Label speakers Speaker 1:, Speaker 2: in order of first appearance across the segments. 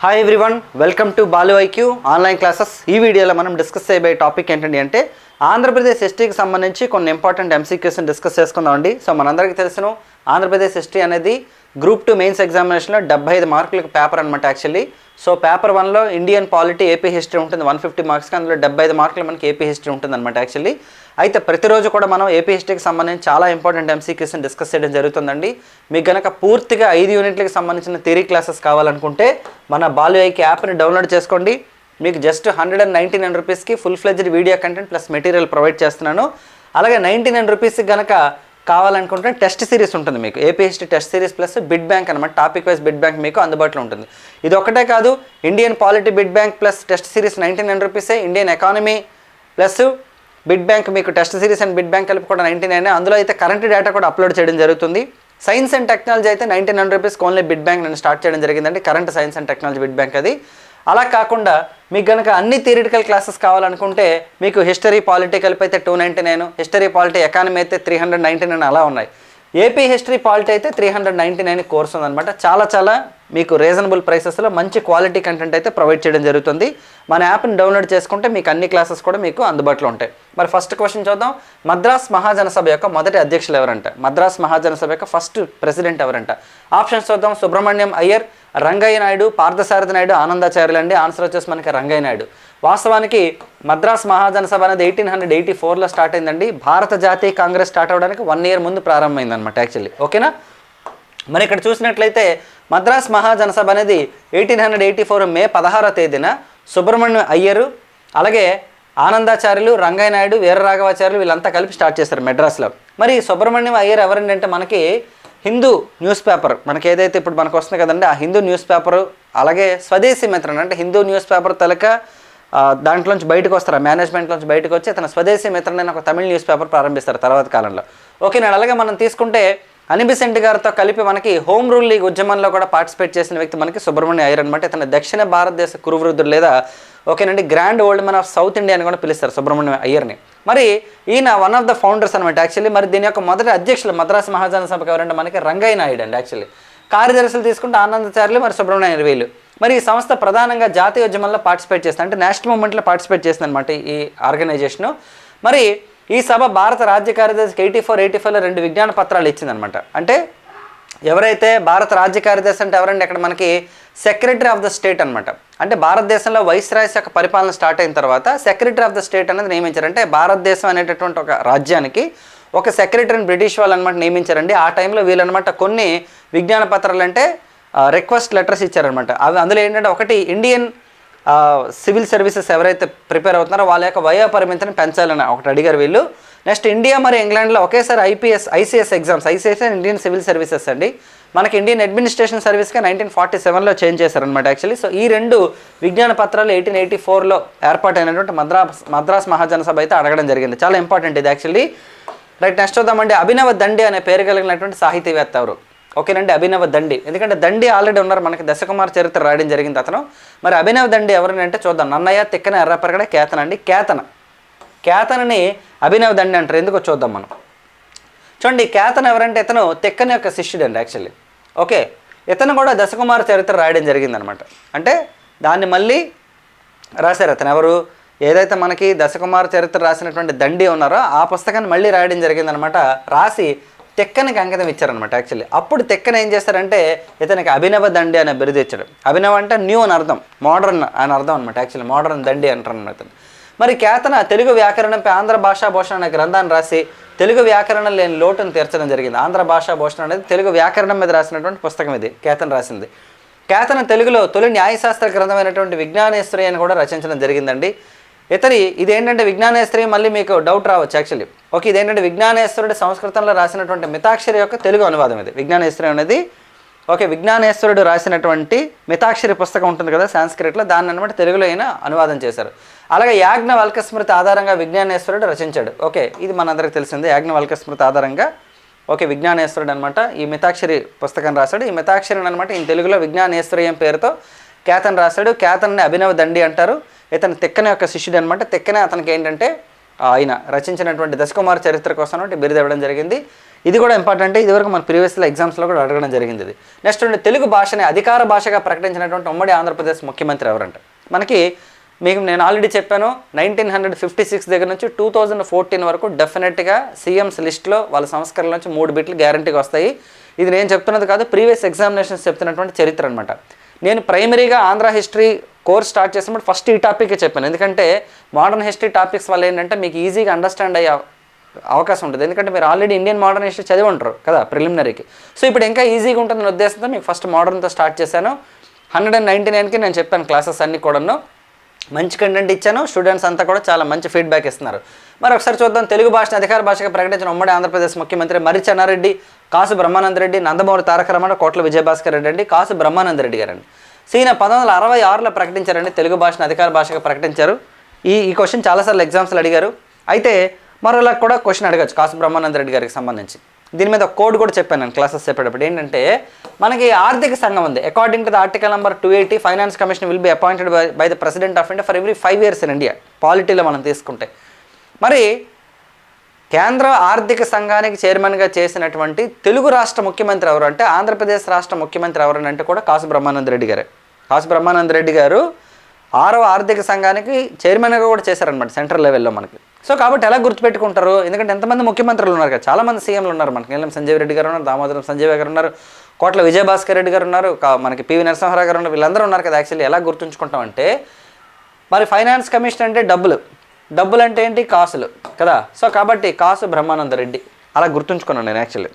Speaker 1: Hi everyone, welcome to Balu IQ online classes. ఈ వీడియోలో మనం డిస్కస్ చేయబోయే టాపిక్ ఏంటండి అంటే ఆంధ్రప్రదేశ్ హిస్టరీకి సంబంధించి కొన్ని ఇంపార్టెంట్ ఎంసీక్యూస్ని డిస్కస్ చేసుకుందామండి. సో మనందరికీ తెలుసును ఆంధ్రప్రదేశ్ హిస్టరీ అనేది గ్రూప్ 2 మెయిన్స్ ఎగ్జామినేషన్లో 75 మార్కులకు పేపర్ అనమాట యాక్చువల్లీ. సో పేపర్ 1లో ఇండియన్ పాలిటీ ఏపీ హిస్టరీ ఉంటుంది 150 మార్క్స్కి, అందులో 75 మార్కులు మనకి ఏపీ హిస్టరీ ఉంటుంది అనమాట యాక్చువల్లీ. అయితే ప్రతిరోజు కూడా మనం ఏపీ హిస్టరీకి సంబంధించి చాలా ఇంపార్టెంట్ ఎంసీక్యూస్ని డిస్కస్ చేయడం జరుగుతుందండి. మీకు కనుక పూర్తిగా 5 యూనిట్లకు సంబంధించిన థియరీ క్లాసెస్ కావాలనుకుంటే మన బాలు ఐక్యూ యాప్ని డౌన్లోడ్ చేసుకోండి. మీకు జస్ట్ 199 రూపీస్కి full fledged video content plus material provide చేస్తున్నాను. అలాగే 99 రూపీస్కి కనుక కావాలనుకుంటే టెస్ట్ సిరీస్ ఉంటుంది, మీకు AP history test series plus bit bank అనమాట, టాపిక్ వైజ్ బిడ్ బ్యాంక్ మీకు అందుబాటులో ఉంటుంది. ఇది ఒకటే కాదు, Indian polity bit bank plus test series 99 రూపీసే, Indian economy plus bit bank మీకు test series and bit bank కలిపి కూడా 99. అందులో అయితే కరెంట్ డేటా కూడా అప్లోడ్ చేయడం జరుగుతుంది. సైన్స్ అండ్ టెక్నాలజీ అయితే 99 రూపీస్కి ఓన్లీ బిడ్ బ్యాంక్ నేను స్టార్ట్ చేయడం జరిగిందండి, current science and technology bid bank అది. అలా కాకుండా మీకు కనుక అన్ని థియరిటికల్ క్లాసెస్ కావాలనుకుంటే మీకు హిస్టరీ పాలిటీ కలిపి అయితే 299, హిస్టరీ పాలిటీ ఎకానమీ అయితే 399 అలా ఉన్నాయి. ఏపీ హిస్టరీ పాలిటీ అయితే 399 కోర్స్ ఉందన్నమాట. చాలా మీకు రీజనబుల్ ప్రైసెస్లో మంచి క్వాలిటీ కంటెంట్ అయితే ప్రొవైడ్ చేయడం జరుగుతుంది. మన యాప్ని డౌన్లోడ్ చేసుకుంటే మీకు అన్ని క్లాసెస్ కూడా మీకు అందుబాటులో ఉంటాయి. మరి ఫస్ట్ క్వశ్చన్ చూద్దాం. మద్రాస్ మహాజనసభ యొక్క మొదటి అధ్యక్షులు ఎవరంట? మద్రాస్ మహాజనసభ యొక్క ఫస్ట్ ప్రెసిడెంట్ ఎవరంట? ఆప్షన్స్ చూద్దాం. సుబ్రహ్మణ్యం అయ్యర్, రంగయ్య నాయుడు, పార్థసారథి నాయుడు, ఆనందాచార్యులు అండి. ఆన్సర్ వచ్చేసి మనకి రంగయ్య నాయుడు. వాస్తవానికి మద్రాస్ మహాజనసభ అనేది 1884లో స్టార్ట్ అయిందండి. భారత జాతీయ కాంగ్రెస్ స్టార్ట్ అవ్వడానికి 1 year ముందు ప్రారంభమైంది అనమాట యాక్చువల్లీ. ఓకేనా? మరి ఇక్కడ చూసినట్లయితే మద్రాస్ మహాజనసభ అనేది 1884 మే 16వ తేదీన సుబ్రహ్మణ్యం అయ్యరు, అలాగే ఆనందాచార్యులు, రంగయ్య నాయుడు, వీరరాఘవాచార్యులు వీళ్ళంతా కలిపి స్టార్ట్ చేశారు మెడ్రాస్లో. మరి సుబ్రహ్మణ్యం అయ్యర్ ఎవరండి అంటే మనకి హిందూ న్యూస్ పేపర్ మనకి ఏదైతే ఇప్పుడు మనకు వస్తుంది కదండి, ఆ హిందూ న్యూస్ పేపరు, అలాగే స్వదేశీ మిత్రన్ అంటే హిందూ న్యూస్ పేపర్ తలక దాంట్లోంచి బయటకు వస్తారు, మేనేజ్మెంట్లోంచి బయటకు వచ్చి అతను స్వదేశీ మిత్రన్ అని ఒక తమిళ న్యూస్ పేపర్ ప్రారంభిస్తారు తర్వాత కాలంలో. ఓకేనా? అలాగే మనం తీసుకుంటే అనిబిసెంట్ గారితో కలిపి మనకి హోమ్ రూల్ లీగ్ ఉద్యమంలో కూడా పార్టిసిపేట్ చేసిన వ్యక్తి మనకి సుబ్రహ్మణ్యం అయ్యర్ అనమాట. ఇతను దక్షిణ భారతదేశ కురువృద్ధుడు లేదా ఓకేనండి grand old man of south India అని కూడా పిలుస్తారు సుబ్రహ్మణ్యం అయ్యర్ని. మరి ఈయన వన్ ఆఫ్ ద ఫౌండర్స్ అనమాట యాక్చువల్లీ. మరి దీని యొక్క మొదటి అధ్యక్షులు మద్రాసు మహాజనసభకు ఎవరంటే మనకి రంగయ్య నాయుడు అండి యాక్చువల్లీ. కార్యదర్శులు తీసుకుంటే ఆనందాచార్యులు, మరి సుబ్రహ్మణ్యం అయ్యర్ వీళ్ళు. మరి ఈ సంస్థ ప్రధానంగా జాతీయ ఉద్యమంలో పార్టిసిపేట్ చేస్తుంది, అంటే నేషనల్ మూవ్మెంట్లో పార్టిసిపేట్ చేస్తుంది అనమాట ఈ ఆర్గనైజేషను. మరి ఈ సభ భారత రాజ్య కార్యదర్శికి 84-85లో 2 విజ్ఞాన పత్రాలు ఇచ్చిందనమాట. అంటే ఎవరైతే భారత రాజ్య కార్యదర్శి అంటే ఎవరండి అక్కడ మనకి సెక్రటరీ ఆఫ్ ద స్టేట్ అనమాట. అంటే భారతదేశంలో వైస్రాయ్స్ యొక్క పరిపాలన స్టార్ట్ అయిన తర్వాత సెక్రటరీ ఆఫ్ ద స్టేట్ అనేది నియమించారు. అంటే భారతదేశం అనేటటువంటి ఒక రాజ్యానికి ఒక సెక్రటరీని బ్రిటిష్ వాళ్ళు అనమాట నియమించారండి. ఆ టైంలో వీళ్ళనమాట కొన్ని విజ్ఞాన పత్రాలు అంటే రిక్వెస్ట్ లెటర్స్ ఇచ్చారనమాట. అవి అందులో ఏంటంటే ఒకటి ఇండియన్ సివిల్ సర్వీసెస్ ఎవరైతే ప్రిపేర్ అవుతున్నారో వాళ్ళ యొక్క వయో పరిమితిని పెంచాలని ఒకటి అడిగారు వీళ్ళు. నెక్స్ట్ ఇండియా మరి ఇంగ్లాండ్లో ఒకేసారి ICS exams, ICS Indian civil services అండి, మనకి ఇండియన్ అడ్మినిస్ట్రేషన్ సర్వీస్గా 1947లో చేంజ్ చేశారనమాట యాక్చువల్లీ. సో ఈ 2 విజ్ఞాన పత్రాలు 1884లో ఏర్పాటైనటువంటి మద్రాస్ మహాజనసభ అయితే అడగడం జరిగింది. చాలా ఇంపార్టెంట్ ఇది యాక్చువల్లీ. రైట్, నెక్స్ట్ చూద్దామండి. అభినవ దండి అనే పేరు కలిగినటువంటి సాహితీవేత్త ఎవరు? ఓకేనండి, అభినవ దండి. ఎందుకంటే దండి ఆల్రెడీ ఉన్నారు, మనకి దశకుమార్ చరిత్ర రాయడం జరిగింది అతను. మరి అభినవ దండి ఎవరిని అంటే చూద్దాం. నన్నయ్య, తిక్కన, ఎర్రపరగడ, కేతన అండి. కేతనని అభినవ దండి అంటారు. ఎందుకో చూద్దాం మనం. చూడండి, కేతన ఎవరంటే ఇతను తిక్కన యొక్క శిష్యుడు అండి యాక్చువల్లీ. ఓకే, ఇతను కూడా దశకుమార్ చరిత్ర రాయడం జరిగిందనమాట. అంటే దాన్ని మళ్ళీ రాశారు అతను ఎవరు, ఏదైతే మనకి దశకుమార్ చరిత్ర రాసినటువంటి దండి ఉన్నారో ఆ పుస్తకాన్ని మళ్ళీ రాయడం జరిగిందనమాట. రాసి తెక్కనికి అంకితం ఇచ్చారనమాట యాక్చువల్లీ. అప్పుడు తెక్కన ఏం చేస్తారంటే ఇతనికి అభినవ దండి అనే బిరుదు ఇచ్చాడు. అభినవ అంటే న్యూ అని అర్థం, మోడర్న్ అని అర్థం అనమాట యాక్చువల్లీ. మోడర్న్ దండి అంటారు అనమాట. మరి కేతన తెలుగు వ్యాకరణంపై ఆంధ్ర భాషా భూషణ అనే గ్రంథాన్ని రాసి తెలుగు వ్యాకరణం లేని లోటును తీర్చడం జరిగింది. ఆంధ్ర భాషా భూషణ అనేది తెలుగు వ్యాకరణం మీద రాసినటువంటి పుస్తకం ఇది, కేతన రాసింది. కేతన తెలుగులో తొలి న్యాయశాస్త్ర గ్రంథమైనటువంటి విజ్ఞానేశ్వరి అని కూడా రచించడం జరిగిందండి. ఇదేంటంటే విజ్ఞానేశ్వరి, మళ్ళీ మీకు డౌట్ రావచ్చు యాక్చువల్లీ. ఓకే, ఇదేంటంటే విజ్ఞానేశ్వరుడు సంస్కృతంలో రాసినటువంటి మితాక్షరి యొక్క తెలుగు అనువాదం ఇది. విజ్ఞానేశ్వరి అనేది ఓకే విజ్ఞానేశ్వరుడు రాసినటువంటి మితాక్షరి పుస్తకం ఉంటుంది కదా సాంస్క్రిట్లో, దాన్ని అనమాట తెలుగులో అయినా అనువాదం చేశారు. అలాగే యాజ్ఞవల్క్య స్మృతి ఆధారంగా విజ్ఞానేశ్వరుడు రచించాడు. ఓకే, ఇది మనందరికీ తెలిసిందే. యాజ్ఞవల్క్య స్మృతి ఆధారంగా ఓకే విజ్ఞానేశ్వరుడు అనమాట ఈ మితాక్షరి పుస్తకం రాశాడు. ఈ మితాక్షరిని అనమాట ఈ తెలుగులో విజ్ఞానేశ్వరి పేరుతో కేతన్ రాశాడు. కేతన్ని అభినవ దండి అంటారు. ఇతను తిక్కన యొక్క శిష్యుడు అనమాట. తిక్కనే అతనికి ఏంటంటే ఆయన రచించినటువంటి దశకుమార్ చరిత్ర కోసం బిరుదు ఇవ్వడం జరిగింది. ఇది కూడా ఇంపార్టెంట్, ఇదివరకు మన ప్రీవియస్లో ఎగ్జామ్స్లో కూడా అడగడం జరిగింది ఇది. నెక్స్ట్ తెలుగు భాషని అధికార భాషగా ప్రకటించినటువంటి ఉమ్మడి ఆంధ్రప్రదేశ్ ముఖ్యమంత్రి ఎవరంటే మనకి మీకు నేను ఆల్రెడీ చెప్పాను 1956 దగ్గర నుంచి 2014 వరకు డెఫినెట్గా సీఎంస్ లిస్ట్లో వాళ్ళ సంస్కరణల నుంచి 3 బిట్లు గ్యారంటీగా వస్తాయి. ఇది నేను చెప్తున్నది కాదు, ప్రీవియస్ ఎగ్జామినేషన్స్ చెప్తున్నటువంటి చరిత్ర అనమాట. నేను ప్రైమరీగా ఆంధ్ర హిస్టరీ కోర్స్ స్టార్ట్ చేసినప్పుడు ఫస్ట్ ఈ టాపిక్ చెప్పాను, ఎందుకంటే మోడర్న్ హిస్టరీ టాపిక్స్ వల్ల ఏంటంటే మీకు ఈజీగా అండర్స్టాండ్ అయ్యే అవకాశం ఉంటుంది, ఎందుకంటే మీరు ఆల్రెడీ ఇండియన్ మోడర్న్ హిస్టరీ చదివి ఉంటారు కదా ప్రిలిమినరీకి. సో ఇప్పుడు ఇంకా ఈజీగా ఉంటుందని ఉద్దేశంతో మీకు ఫస్ట్ మోడర్న్తో స్టార్ట్ చేశాను. 199కి నేను చెప్పాను క్లాసెస్ అన్నీ కూడాను, మంచి కంటెంట్ ఇచ్చాను. స్టూడెంట్స్ అంతా కూడా చాలా మంచి ఫీడ్బ్యాక్ ఇస్తున్నారు. మరి ఒకసారి చూద్దాం. తెలుగు భాషను అధికార భాషగా ప్రకటించిన ఉమ్మడి ఆంధ్రప్రదేశ్ ముఖ్యమంత్రి మర్రి చెన్నారెడ్డి, కాసు బ్రహ్మానందరెడ్డి, నందమూరి తారక రామారావు, కోట్ల విజయభాస్కర్ రెడ్డి అండి, కాసు బ్రహ్మానందరెడ్డి గారండి. ఈయన 1966లో ప్రకటించారండి, తెలుగు భాషను అధికార భాషగా ప్రకటించారు. ఈ క్వశ్చన్ చాలాసార్లు ఎగ్జామ్స్లో అడిగారు. అయితే మరోలా కూడా క్వశ్చన్ అడగచ్చు కాసు బ్రహ్మానందరెడ్డి గారికి సంబంధించి. దీని మీద కోడ్ కూడా చెప్పాను నేను క్లాసెస్ చెప్పేటప్పుడు. ఏంటంటే మనకి ఆర్థిక సంఘం ఉంది. According to the article number 280 finance commission will be appointed by the president of India for every 5 years in India. పాలిటీలో మనం తీసుకుంటే మరి కేంద్ర ఆర్థిక సంఘానికి చైర్మన్గా చేసినటువంటి తెలుగు రాష్ట్ర ముఖ్యమంత్రి ఎవరు అంటే ఆంధ్రప్రదేశ్ రాష్ట్ర ముఖ్యమంత్రి ఎవరు అంటే కూడా కాసు బ్రహ్మానందరెడ్డి గారే. కాసు బ్రహ్మానందరెడ్డి గారు 6వ ఆర్థిక సంఘానికి చైర్మన్గా కూడా చేశారనమాట సెంట్రల్ లెవెల్లో మనకి. సో కాబట్టి ఎలా గుర్తుపెట్టుకుంటారు, ఎందుకంటే ఎంతమంది ముఖ్యమంత్రులు ఉన్నారు కదా, చాలామంది సీఎంలు ఉన్నారు మనకి. నీలం సంజీవ్ రెడ్డి గారు ఉన్నారు, దామోదరం సంజయ్ గారు ఉన్నారు, కోట్ల విజయభాస్కర్ రెడ్డి గారు ఉన్నారు, మనకి పివి నరసింహారావు గారు ఉన్నారు, వీళ్ళందరూ ఉన్నారు కదా. యాక్చువల్లీ ఎలా గుర్తుంచుకుంటామంటే మరి ఫైనాన్స్ కమిషన్ అంటే డబ్బులు అంటే ఏంటి, కాసులు కదా. సో కాబట్టి కాసు బ్రహ్మానందరెడ్డి అలా గుర్తుంచుకున్నాను నేను యాక్చువల్లీ.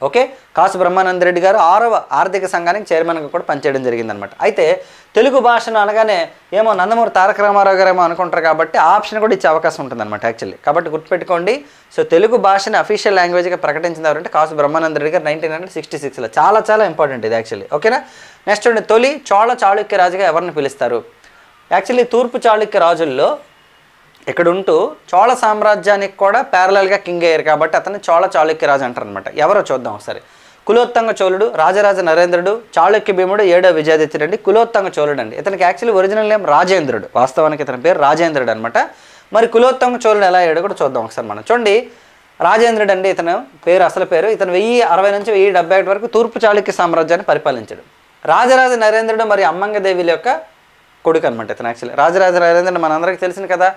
Speaker 1: ఓకే, కాసు బ్రహ్మానందరెడ్డి గారు 6వ ఆర్థిక సంఘానికి చైర్మన్గా కూడా పనిచేయడం జరిగిందనమాట. అయితే తెలుగు భాషను అనగానే ఏమో నందమూరి తారక రామారావు గారు ఏమో అనుకుంటారు కాబట్టి ఆ ఆప్షన్ కూడా ఇచ్చే అవకాశం ఉంటుందన్నమాట యాక్చువల్లీ. కాబట్టి గుర్తుపెట్టుకోండి. సో తెలుగు భాషని అఫీషియల్ లాంగ్వేజ్గా ప్రకటించిన ఎవరంటే కాసు బ్రహ్మానందరెడ్డి గారు 1966లో. చాలా ఇంపార్టెంట్ ఇది యాక్చువల్లీ. ఓకేనా. నెక్స్ట్ తొలి చోళ చాళుక్య రాజుగా ఎవరిని పిలుస్తారు. యాక్చువల్లీ తూర్పు చాళుక్య రాజుల్లో ఇక్కడ ఉంటూ చోళ సామ్రాజ్యానికి కూడా ప్యారలల్గా కింగ్ అయ్యారు కాబట్టి అతన్ని చోళ చాళుక్య రాజు అంటారు అనమాట. ఎవరో చూద్దాం ఒకసారి. కులోత్తంగ చోళుడు, రాజరాజ నరేంద్రుడు, చాళుక్య భీముడు, 7వ విజయాదిత్యుడు అండి. కులోత్తంగ చోళుడు అండి, ఇతనికి యాక్చువల్లీ ఒరిజినల్ నేమ్ రాజేంద్రుడు, వాస్తవానికి ఇతని పేరు రాజేంద్రుడు అనమాట. మరి కులోత్తంగ చోళుడు ఎలా అయ్యాడు కూడా చూద్దాం ఒకసారి మనం. చూడండి, రాజేంద్రుడు అండి ఇతను పేరు, అసలు పేరు. ఇతను 1060 నుంచి 1071 వరకు తూర్పు చాళుక్య సామ్రాజ్యాన్ని పరిపాలించాడు. రాజరాజ నరేంద్రుడు మరి అమ్మంగదేవిల యొక్క కొడుకు అనమాట ఇతను యాక్చువల్లీ. రాజరాజ నరేంద్రుడు మనందరికీ తెలిసింది కదా,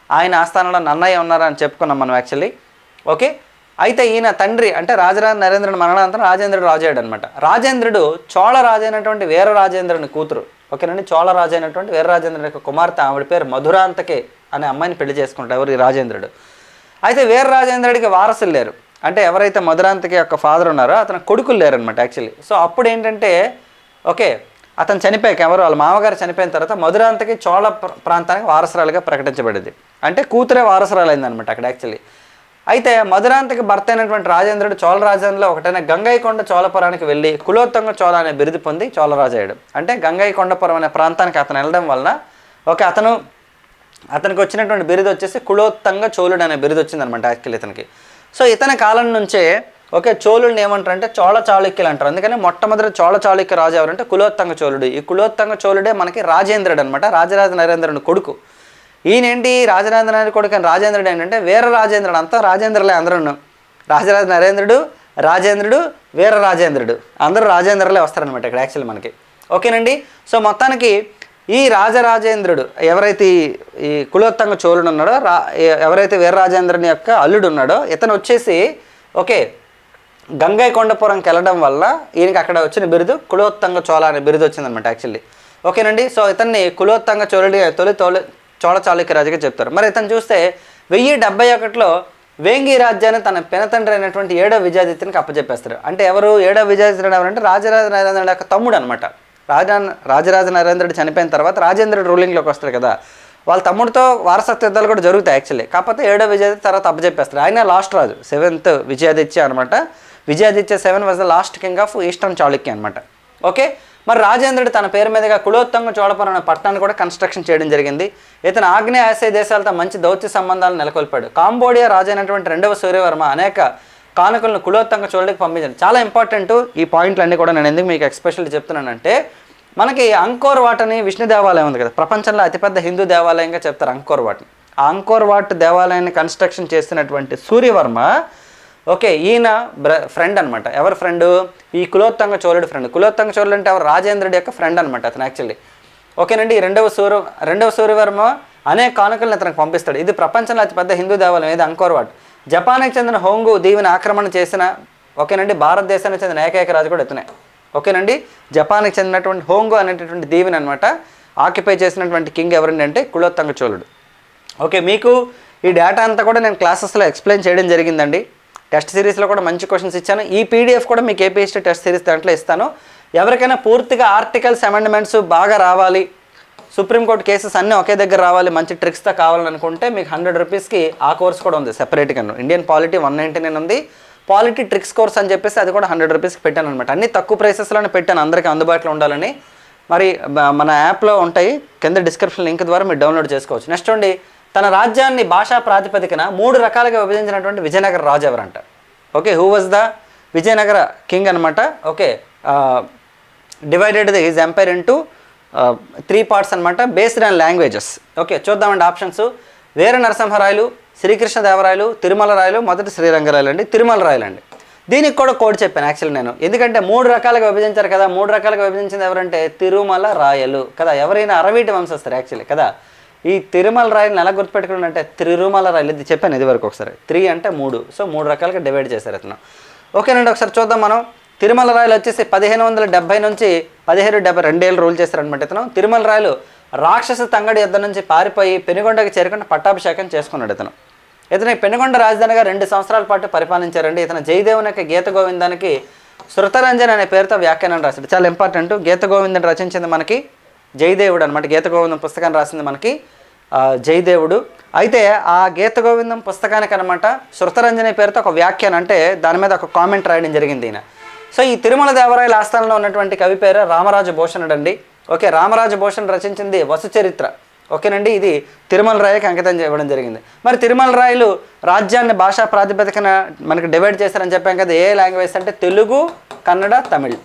Speaker 1: ఆయన ఆస్థానంలో నన్నయ్య ఉన్నారని చెప్పుకున్నాం మనం యాక్చువల్లీ. ఓకే, అయితే ఈయన తండ్రి అంటే రాజరాజ నరేంద్రుడు మరణానంతరం రాజేంద్రుడు రాజు అయ్యాడు అనమాట. రాజేంద్రుడు చోళ రాజు అయినటువంటి వీర రాజేంద్రుని కూతురు. ఓకేనండి, చోళ రాజు అయినటువంటి వీర రాజేంద్రుని యొక్క కుమార్తె, ఆవిడ పేరు మధురాంతకే అనే అమ్మాయిని పెళ్లి చేసుకుంటారు ఎవరు, ఈ రాజేంద్రుడు. అయితే వీర రాజేంద్రుడికి వారసులు లేరు, అంటే ఎవరైతే మధురాంతకి యొక్క ఫాదర్ ఉన్నారో అతను కొడుకులు లేరు అనమాట యాక్చువల్లీ. సో అప్పుడు ఏంటంటే ఓకే, అతను చనిపోయాక ఎవరు వాళ్ళ మామగారు చనిపోయిన తర్వాత మధురాంతకి చోళ ప్రాంతానికి వారసురాలుగా ప్రకటించబడింది. అంటే కూతురే వారసురాలైందనమాట అక్కడ యాక్చువల్లీ. అయితే మధురాంతకి భర్త అయినటువంటి రాజేంద్రుడు చోళ రాజ్యంలో ఒకటైన గంగైకొండ చోళపురానికి వెళ్ళి కులోత్తంగ చోళ అనే బిరుదు పొంది చోళరాజు అయ్యాడు. అంటే గంగైకొండపురం అనే ప్రాంతానికి అతను వెళ్ళడం వలన ఓకే అతనికి వచ్చినటువంటి బిరుదు వచ్చేసి కులోత్తంగ చోళుడు అనే బిరుదు వచ్చిందనమాట యాక్చువల్లీ ఇతనికి. సో ఇతని కాలం నుంచే ఓకే చోళుల్ని ఏమంటారు అంటే చోళ చాళుక్యులు అంటారు. అందుకని మొట్టమొదటి చోళ చాళుక్య రాజు ఎవరంటే కులోత్తంగ చోళుడు. ఈ కులోత్తంగ చోళుడే మనకి రాజేంద్రుడు అనమాట, రాజరాజ నరేంద్రుని కొడుకు. ఈయనేంటి రాజరాజ నరేంద్రుని కొడుకు అని రాజేంద్రుడు ఏంటంటే వీర రాజేంద్రుడు, అంతా రాజేంద్రులే అందరూ. రాజరాజ నరేంద్రుడు, రాజేంద్రుడు, వీర రాజేంద్రుడు, అందరూ రాజేంద్రులే వస్తారనమాట ఇక్కడ యాక్చువల్లీ మనకి. ఓకేనండి. సో మొత్తానికి ఈ రాజరాజేంద్రుడు ఎవరైతే ఈ కులోత్తంగ చోళుడు ఉన్నాడో, ఎవరైతే వీరరాజేంద్రుని యొక్క అల్లుడు ఉన్నాడో, ఇతను వచ్చేసి ఓకే గంగైకొండపురంకి వెళ్ళడం వల్ల ఈయనకి అక్కడ వచ్చిన బిరుదు కులోత్తంగ చోళ అనే బిరుదు వచ్చిందనమాట యాక్చువల్లీ. ఓకేనండి. సో ఇతన్ని కులోత్తంగ చోళుడి తొలి చోళ చాళుక్య రాజుగా చెప్తారు. మరి ఇతను చూస్తే 1071లో వేంగి రాజ్యాన్ని తన పెనతండ్రి అయినటువంటి 7వ విజయాదిత్యునికి అప్పచెప్పేస్తారు. అంటే ఎవరు 7వ విజయాదిత్యుడు ఎవరంటే రాజరాజ నరేంద్రుడి యొక్క తమ్ముడు అనమాట. రాజరాజ నరేంద్రుడు చనిపోయిన తర్వాత రాజేంద్రుడు రూలింగ్లోకి వస్తాడు కదా, వాళ్ళ తమ్ముడితో వారసత్వ యుద్ధాలు కూడా జరుగుతాయి యాక్చువల్లీ. కాకపోతే 7వ విజయాదిత్య తర్వాత అప్పచెప్పేస్తారు. ఆయన లాస్ట్ రాజు, 7th విజయాదిత్య అనమాట. Vijayaditya 7 was the last king of eastern Chalukya అనమాట. ఓకే, మరి రాజేంద్రుడు తన పేరు మీదుగా కులోత్తంగ చోళపురం అనే పట్టణాన్ని కూడా కన్స్ట్రక్షన్ చేయడం జరిగింది. ఇతను ఆగ్నేయ ఆసియా దేశాలతో మంచి దౌత్య సంబంధాలు నెలకొల్పాడు. కాంబోడియా రాజు అయినటువంటి 2వ సూర్యవర్మ అనేక కానుకలను కులోత్తంగ చోళుడికి పంపించాడు. చాలా ఇంపార్టెంట్ ఈ పాయింట్లు అన్నీ కూడా. నేను ఎందుకు మీకు ఎక్స్పెషల్లీ చెప్తున్నానంటే మనకి అంకోర్ వాట్ అని విష్ణు దేవాలయం ఉంది కదా, ప్రపంచంలో అతిపెద్ద హిందూ దేవాలయంగా చెప్తారు అంకోర్ వాట్ని. అంకోర్ వాట్ దేవాలయాన్ని కన్స్ట్రక్షన్ చేసినటువంటి సూర్యవర్మ, ఓకే, ఈయన ఫ్రెండ్ అనమాట. ఎవరి ఫ్రెండ్? ఈ కులోత్తంగ చోళుడి ఫ్రెండ్. కులోత్తంగ చోళుడు అంటే ఎవరు? రాజేంద్రుడి యొక్క ఫ్రెండ్ అనమాట అతను యాక్చువల్లీ. ఓకేనండి. రెండవ సూర్యవర్మ అనేక కానుకలను అతనికి పంపిస్తాడు. ఇది ప్రపంచంలో అతిపెద్ద హిందూ దేవాలయం, ఇది అంకోర్ వాట్. జపాన్కి చెందిన హోంగు దీవిని ఆక్రమణ చేసిన, ఓకేనండి, భారతదేశానికి చెందిన ఏకైక రాజు కూడా ఇతనే. ఓకేనండి. జపాన్కి చెందినటువంటి హోంగు అనేటటువంటి దీవిని అనమాట ఆక్యుపై చేసినటువంటి కింగ్ ఎవరండి అంటే కులోత్తంగ చోళుడు. ఓకే, మీకు ఈ డేటా అంతా కూడా నేను క్లాసెస్లో ఎక్స్ప్లెయిన్ చేయడం జరిగిందండి. టెస్ట్ సిరీస్లో కూడా మంచి క్వశ్చన్స్ ఇచ్చాను. ఈ పీడిఎఫ్ కూడా మీకు ఏపీ హిస్టరీ టెస్ట్ సిరీస్ దాంట్లో ఇస్తాను. ఎవరికైనా పూర్తిగా ఆర్టికల్స్ అమెండ్మెంట్స్ బాగా రావాలి, సుప్రీంకోర్టు కేసెస్ అన్నీ ఒకే దగ్గర రావాలి, మంచి ట్రిక్స్తో కావాలని అనుకుంటే మీకు 100 రూపీస్కి ఆ కోర్స్ కూడా ఉంది సెపరేట్గా. ఇండియన్ పాలిటీ 199 ఉంది, పాలిటీ ట్రిక్స్ కోర్స్ అని చెప్పేసి అది కూడా 100 రూపీస్కి పెట్టాను అనమాట. అన్ని తక్కువ ప్రైసెస్లోనే పెట్టాను, అందరికీ అందుబాటులో ఉండాలని. మరి మన యాప్లో ఉంటాయి, కింద డిస్క్రిప్షన్ లింక్ ద్వారా మీరు డౌన్లోడ్ చేసుకోవచ్చు. నెక్స్ట్ అండి, తన రాజ్యాన్ని భాషా ప్రాతిపదికన 3 రకాలుగా విభజించినటువంటి విజయనగర రాజు ఎవరంట? Okay, who was the Vijayanagara king అనమాట. Okay, divided his empire into 3 parts అనమాట, బేస్డ్ ఆన్ లాంగ్వేజెస్. ఓకే, చూద్దామండి ఆప్షన్స్. వీర నరసింహరాయలు, శ్రీకృష్ణదేవరాయలు, తిరుమల రాయలు, మొదటి శ్రీరంగరాయలు అండి. తిరుమల రాయలు అండి. దీనికి కూడా కోడ్ చెప్పాను యాక్చువల్లీ నేను, ఎందుకంటే 3 రకాలుగా విభజించారు కదా. 3 రకాలుగా విభజించింది ఎవరంటే తిరుమల రాయలు కదా. ఎవరైనా అరవీటి వంశస్థులు యాక్చువల్లీ కదా. ఈ తిరుమల రాయలను ఎలా గుర్తుపెట్టుకున్నాడు అంటే తిరుమల రాయలు, ఇది చెప్పాను ఇది వరకు ఒకసారి. 3 అంటే 3, సో 3 రకాలుగా డివైడ్ చేశారు అతను. ఓకేనండి, ఒకసారి చూద్దాం మనం. తిరుమల రాయలు వచ్చేసి 1570 నుంచి 1772 ఏళ్ళు రూల్ చేశారనమాట ఇతను. తిరుమల రాయలు రాక్షస తంగడి యుద్ధం నుంచి పారిపోయి పెనుగొండకి చేరుకుంటే పట్టాభిషేకం చేసుకున్నాడు ఇతను. ఇతని పెనుగొండ రాజధానిగా 2 సంవత్సరాల పాటు పరిపాలించారండి. ఇతను జయదేవుని యొక్క గీత గోవిందానికి శృతరంజన్ అనే పేరుతో వ్యాఖ్యానం రాశాడు. చాలా ఇంపార్టెంట్. గీత గోవిందని రచించింది మనకి జయదేవుడు అనమాట. గీత గోవిందం పుస్తకాన్ని రాసింది మనకి జయదేవుడు. అయితే ఆ గీత గోవిందం పుస్తకానికి అనమాట శృతరంజన్ పేరుతో ఒక వ్యాఖ్యానం, అంటే దాని మీద ఒక కామెంట్ రాయడం జరిగింది ఈయన. సో ఈ తిరుమల దేవరాయల ఆస్థానంలో ఉన్నటువంటి కవి పేరు రామరాజ భూషణుడు అండి. ఓకే, రామరాజ భూషణ్ రచించింది వసుచరిత్ర. ఓకేనండి, ఇది తిరుమల రాయకి అంకితం చేయడం జరిగింది. మరి తిరుమల రాయలు రాజ్యాన్ని భాషా ప్రాతిపదికన మనకి డివైడ్ చేశారని చెప్పాం కదా. ఏ లాంగ్వేజ్ అంటే తెలుగు, కన్నడ, తమిళ్.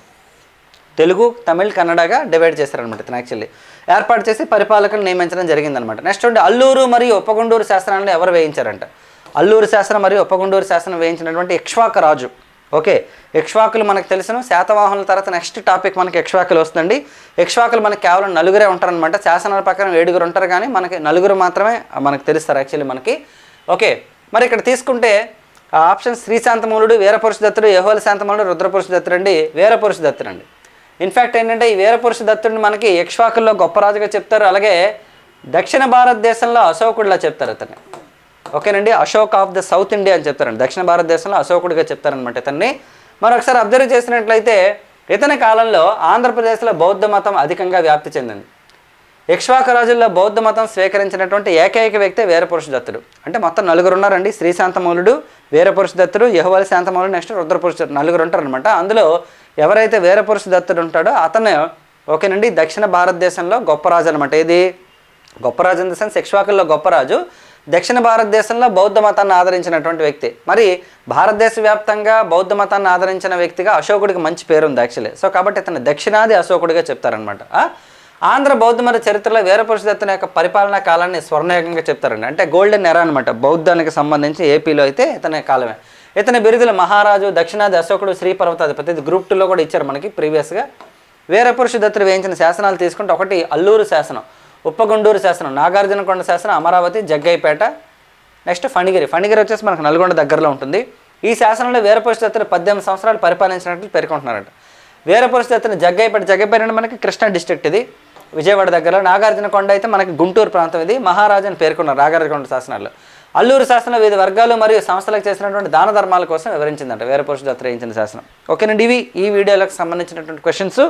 Speaker 1: తెలుగు, తమిళ్, కన్నడగా డివైడ్ చేశారనమాట ఇతను యాక్చువల్లీ. ఏర్పాటు చేసి పరిపాలకులు నియమించడం జరిగిందనమాట. నెక్స్ట్ ఉంటే అల్లూరు మరియు ఉప్పగుండూరు శాసనాలను ఎవరు వేయించారంట? అల్లూరు శాసనం మరియు ఉప్పగుండూరు శాసనం వేయించినటువంటి ఇక్ష్వాక రాజు. ఓకే, ఇక్ష్వాకులు మనకు తెలుసును. శాతవాహనుల తర్వాత నెక్స్ట్ టాపిక్ మనకి ఇక్ష్వాకులు వస్తుందండి. ఇక్ష్వాకులు మనకి కేవలం 4 ఉంటారనమాట. శాసనాల ప్రకారం 7 ఉంటారు, కానీ మనకి 4 మాత్రమే మనకు తెలుస్తారు యాక్చువల్లీ మనకి. ఓకే, మరి ఇక్కడ తీసుకుంటే ఆప్షన్ శ్రీశాంతమూలుడు, వీరపురుషదత్తుడు, యెహోల శాంతమూలుడు, రుద్రపురుషదత్తుడు అండి. వీరపురుషదత్తుడు అండి. ఇన్ఫ్యాక్ట్ ఏంటంటే ఈ వీరపురుషదత్తుడిని మనకి ఇక్ష్వాకుల్లో గొప్ప రాజుగా చెప్తారు. అలాగే దక్షిణ భారతదేశంలో అశోకుడిలా చెప్తారు అతన్ని. ఓకేనండి, Ashok of the south India అని చెప్తారండి. దక్షిణ భారతదేశంలో అశోకుడిగా చెప్తారనమాట ఇతన్ని. మరొకసారి అబ్జర్వ్ చేసినట్లయితే ఇతని కాలంలో ఆంధ్రప్రదేశ్లో బౌద్ధ మతం అధికంగా వ్యాప్తి చెందింది. ఇక్ష్వాక రాజుల్లో బౌద్ధ మతం స్వీకరించినటువంటి ఏకైక వ్యక్తి వీరపురుషదత్తుడు. అంటే మొత్తం 4 ఉన్నారండి. శ్రీశాంతమూలుడు, వీరపురుషదత్తుడు, యెహోవా శాంతమూలుడు, నెక్స్ట్ రుద్రపురుషదత్తుడు, 4 ఉంటారనమాట. అందులో ఎవరైతే వీరపురుషదత్తుడు ఉంటాడో అతను ఓకేనండి దక్షిణ భారతదేశంలో గొప్ప రాజు అనమాట. ఇది గొప్ప రాజు ఇన్ ద సెన్స్ ఇక్ష్వాకుల్లో గొప్ప రాజు. దక్షిణ భారతదేశంలో బౌద్ధ మతాన్ని ఆదరించినటువంటి వ్యక్తి. మరి భారతదేశ వ్యాప్తంగా బౌద్ధ మతాన్ని ఆదరించిన వ్యక్తిగా అశోకుడికి మంచి పేరు ఉంది యాక్చువల్లీ. సో కాబట్టి ఇతను దక్షిణాది అశోకుడిగా చెప్తారనమాట. ఆంధ్ర బౌద్ధ మత చరిత్రలో వీరపురుషదత్తుని యొక్క పరిపాలనా కాలాన్ని స్వర్ణయుగంగా చెప్తారండి. అంటే గోల్డెన్ ఎరా అనమాట బౌద్ధానికి సంబంధించి. ఏపీలో అయితే ఇతని కాలమే. ఇతని బిరుదులు మహారాజు, దక్షిణాది అశోకుడు, శ్రీ పర్వతాధిపతి. ఇది గ్రూప్ 2లో కూడా ఇచ్చారు మనకి ప్రీవియస్గా. వీరపురుషదత్తుడు వేయించిన శాసనాలు తీసుకుంటే ఒకటి అల్లూరు శాసనం, ఉప్పగుండూరు శాసనం, నాగార్జునకొండ శాసనం, అమరావతి, జగ్గైపేట, నెక్స్ట్ ఫణిగిరి. ఫణిగిరి వచ్చేసి మనకు నల్గొండ దగ్గరలో ఉంటుంది. ఈ శాసనంలో వీరపురుషదత్తుడు 18 సంవత్సరాలు పరిపాలించినట్లు పేర్కొంటున్నారంట. వీరపురుషదత్తుని జగ్గైపేట అంటే మనకి కృష్ణా డిస్ట్రిక్ట్, ఇది విజయవాడ దగ్గర. నాగార్జునకొండ అయితే మనకి గుంటూరు ప్రాంతం. ఇది మహారాజు అని పేర్కొన్నారు నాగార్జునకొండ శాసనాల్లో. అల్లూరు శాసనం వివిధ వర్గాలు మరియు సంస్థలకు చేసినటువంటి దాన ధర్మాల కోసం వివరించిందంట వీరపురుషదత్తుడు వేయించిన శాసనం. ఓకేనండి, ఇవి ఈ వీడియోలకు సంబంధించినటువంటి క్వశ్చన్స్.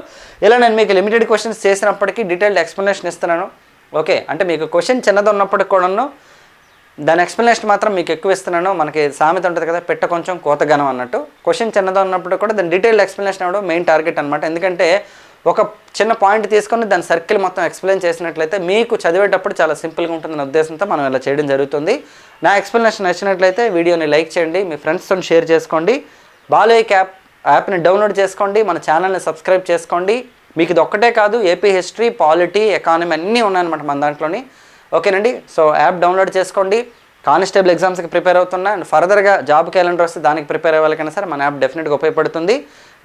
Speaker 1: ఇలా నేను మీకు లిమిటెడ్ క్వశ్చన్స్ చేసినప్పటికీ డీటెయిల్డ్ ఎక్స్ప్లెనేషన్ ఇస్తున్నాను. ఓకే, అంటే మీకు క్వశ్చన్ చిన్నది ఉన్నప్పటికి కూడాను దాని ఎక్స్ప్లెనేషన్ మాత్రం మీకు ఎక్కువ ఇస్తున్నాను. మనకి సామెత ఉంటుంది కదా, పెట్ట కొంచెం కోతగనం అన్నట్టు. క్వశ్చన్ చిన్నది ఉన్నప్పుడు కూడా దాని డీటెయిల్డ్ ఎక్స్ప్లెనేషన్ అవ్వడం మెయిన్ టార్గెట్ అనమాట. ఎందుకంటే ఒక చిన్న పాయింట్ తీసుకొని దాని సర్కిల్ మొత్తం ఎక్స్ప్లెయిన్ చేసినట్లయితే మీకు చదివేటప్పుడు చాలా సింపుల్గా ఉంటుందన్న ఉద్దేశంతో మనం ఇలా చేయడం జరుగుతుంది. నా ఎక్స్ప్లెనేషన్ నచ్చినట్లయితే వీడియోని లైక్ చేయండి, మీ ఫ్రెండ్స్తో షేర్ చేసుకోండి. బాలు యాప్ని డౌన్లోడ్ చేసుకోండి, మన ఛానల్ని సబ్స్క్రైబ్ చేసుకోండి. మీకు ఇది ఒక్కటే కాదు, ఏపీ హిస్టరీ, పాలిటీ, ఎకానమీ అన్నీ ఉన్నాయన్నమాట మన దాంట్లోని. ఓకేనండి. సో యాప్ డౌన్లోడ్ చేసుకోండి. కానిస్టేబుల్ ఎగ్జామ్స్కి ప్రిపేర్ అవుతున్నా అండ్ ఫర్దర్గా జాబ్ క్యాలెండర్ వస్తే దానికి ప్రిపేర్ అవ్వాలకైనా సరే మన యాప్ డెఫినెట్గా ఉపయోగపడుతుంది.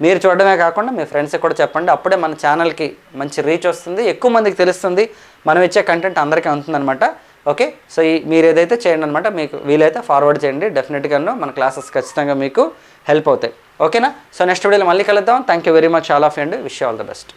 Speaker 1: మీరు చూడడమే కాకుండా మీ ఫ్రెండ్స్కి కూడా చెప్పండి. అప్పుడే మన ఛానల్కి మంచి రీచ్ వస్తుంది, ఎక్కువ మందికి తెలుస్తుంది, మనం ఇచ్చే కంటెంట్ అందరికీ ఉంటుందన్నమాట. ఓకే, సో మీరు ఏదైతే చేయండి అనమాట, మీకు వీలైతే ఫార్వర్డ్ చేయండి. డెఫినెట్గాను మన క్లాసెస్ ఖచ్చితంగా మీకు హెల్ప్ అవుతాయి. ఓకేనా? సో నెక్స్ట్ వీడియోలో మళ్ళీ కలుద్దాం. Thank you very much all of and wish you all the best.